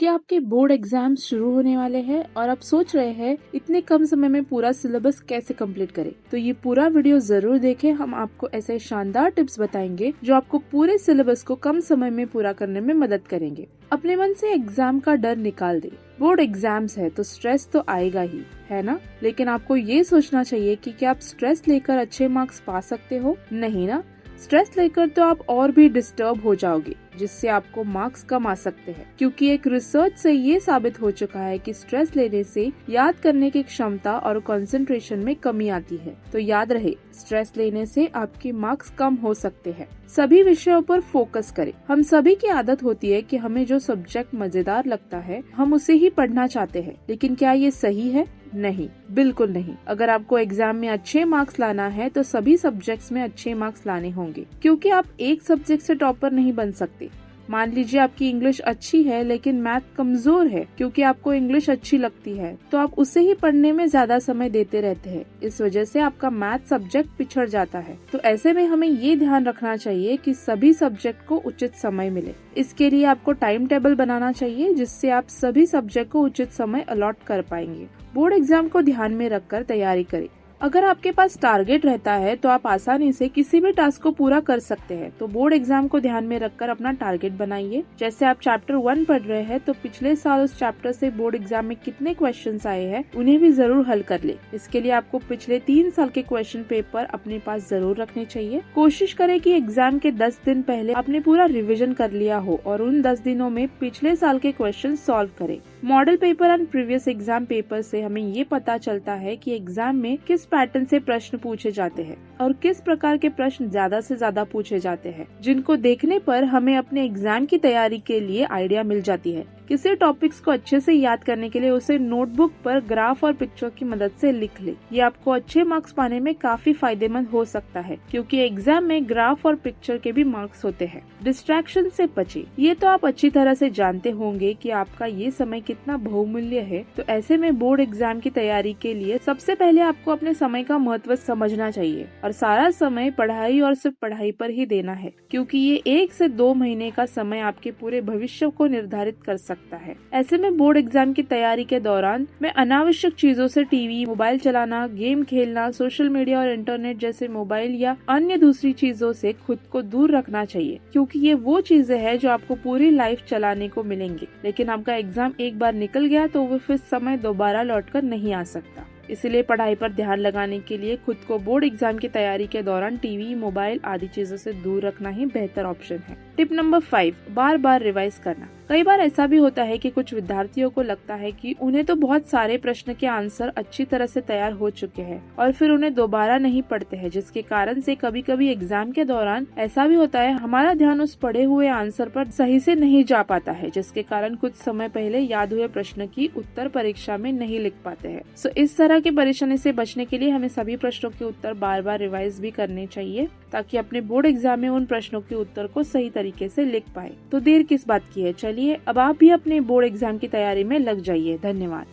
क्या आपके board exam शुरू होने वाले हैं और आप सोच रहे हैं इतने कम समय में पूरा सिलेबस कैसे कंप्लीट करें? तो ये पूरा वीडियो जरूर देखें। हम आपको ऐसे शानदार टिप्स बताएंगे जो आपको पूरे सिलेबस को कम समय में पूरा करने में मदद करेंगे। अपने मन से एग्जाम का डर निकाल दे। बोर्ड एग्जाम्स है तो स्ट्रेस तो आएगा ही, है ना? लेकिन आपको ये सोचना चाहिए कि क्या आप स्ट्रेस लेकर अच्छे मार्क्स पा सकते हो? नहीं ना। स्ट्रेस लेकर तो आप और भी डिस्टर्ब हो जाओगे, जिससे आपको मार्क्स कम आ सकते हैं। क्योंकि एक रिसर्च से ये साबित हो चुका है कि स्ट्रेस लेने से याद करने की क्षमता और कंसंट्रेशन में कमी आती है। तो याद रहे, स्ट्रेस लेने से आपके मार्क्स कम हो सकते हैं। सभी विषयों पर फोकस करें। हम सभी की आदत होती है कि हमें जो सब्जेक्ट मजेदार लगता है हम उसे ही पढ़ना चाहते हैं, लेकिन क्या ये सही है? नहीं, बिल्कुल नहीं। अगर आपको एग्जाम में अच्छे मार्क्स लाना है तो सभी सब्जेक्ट्स में अच्छे मार्क्स लाने होंगे, क्योंकि आप एक सब्जेक्ट से टॉपर नहीं बन सकते। मान लीजिए आपकी इंग्लिश अच्छी है लेकिन मैथ कमजोर है, क्योंकि आपको इंग्लिश अच्छी लगती है तो आप उसे ही पढ़ने में ज्यादा समय देते रहते हैं। इस वजह से आपका मैथ सब्जेक्ट पिछड़ जाता है। तो ऐसे में हमें ये ध्यान रखना चाहिए कि सभी सब्जेक्ट को उचित समय मिले। इसके लिए आपको टाइम टेबल बनाना चाहिए, जिससे आप सभी सब्जेक्ट को उचित समय अलॉट कर पाएंगे। बोर्ड एग्जाम को ध्यान में रखकर तैयारी करें। अगर आपके पास टारगेट रहता है तो आप आसानी से किसी भी टास्क को पूरा कर सकते हैं। तो बोर्ड एग्जाम को ध्यान में रखकर अपना टारगेट बनाइए। जैसे आप चैप्टर 1 पढ़ रहे हैं तो पिछले साल उस चैप्टर से बोर्ड एग्जाम में कितने क्वेश्चंस आए हैं उन्हें भी जरूर हल कर ले। इसके लिए आपको पिछले 3 साल के क्वेश्चन पेपर अपने पास जरूर रखने चाहिए। कोशिश करें कि एग्जाम के 10 दिन पहले आपने पूरा रिविजन कर लिया हो और उन 10 दिनों में पिछले साल के क्वेश्चन सॉल्व करें। Model paper and previous exam paper से हमें ये पता चलता है कि एग्जाम में किस पैटर्न से प्रश्न पूछे जाते हैं और किस प्रकार के प्रश्न ज्यादा से ज्यादा पूछे जाते हैं, जिनको देखने पर हमें अपने एग्जाम की तैयारी के लिए आइडिया मिल जाती है। किसी टॉपिक्स को अच्छे से याद करने के लिए उसे नोटबुक पर ग्राफ और पिक्चर की मदद से लिख ले। ये आपको अच्छे मार्क्स पाने में काफी फायदेमंद हो सकता है, क्योंकि एग्जाम में ग्राफ और पिक्चर के भी मार्क्स होते हैं। डिस्ट्रैक्शन से बचे। ये तो आप अच्छी तरह से जानते होंगे कि आपका ये समय कितना बहुमूल्य है। तो ऐसे में बोर्ड एग्जाम की तैयारी के लिए सबसे पहले आपको अपने समय का महत्व समझना चाहिए और सारा समय पढ़ाई और सिर्फ पढ़ाई पर ही देना है, क्योंकि ये 1 से 2 महीने का समय आपके पूरे भविष्य को निर्धारित कर सकता है। ऐसे में बोर्ड एग्जाम की तैयारी के दौरान मैं अनावश्यक चीजों से टीवी, मोबाइल चलाना, गेम खेलना, सोशल मीडिया और इंटरनेट जैसे मोबाइल या अन्य दूसरी चीजों से खुद को दूर रखना चाहिए, क्योंकि ये वो चीजें हैं जो आपको पूरी लाइफ चलाने को मिलेंगी। लेकिन आपका एग्जाम एक बार निकल गया तो वो फिर समय दोबारा लौटकर नहीं आ सकता। इसलिए पढ़ाई पर ध्यान लगाने के लिए खुद को बोर्ड एग्जाम की तैयारी के दौरान टीवी, मोबाइल आदि चीजों से दूर रखना ही बेहतर ऑप्शन है। टिप नंबर 5, बार बार रिवाइज करना। कई बार ऐसा भी होता है कि कुछ विद्यार्थियों को लगता है कि उन्हें तो बहुत सारे प्रश्न के आंसर अच्छी तरह से तैयार हो चुके हैं और फिर उन्हें दोबारा नहीं पढ़ते हैं, जिसके कारण से कभी कभी एग्जाम के दौरान ऐसा भी होता है हमारा ध्यान उस पढ़े हुए आंसर पर सही से नहीं जा पाता है, जिसके कारण कुछ समय पहले याद हुए प्रश्न की उत्तर परीक्षा में नहीं लिख पाते हैं। सो इस तरह की परेशानी से बचने के लिए हमें सभी प्रश्नों के उत्तर बार बार रिवाइज भी करने चाहिए, ताकि अपने बोर्ड एग्जाम में उन प्रश्नों के उत्तर को सही तरीके से लिख पाए। तो देर किस बात की है, चलिए अब आप भी अपने बोर्ड एग्जाम की तैयारी में लग जाइए। धन्यवाद।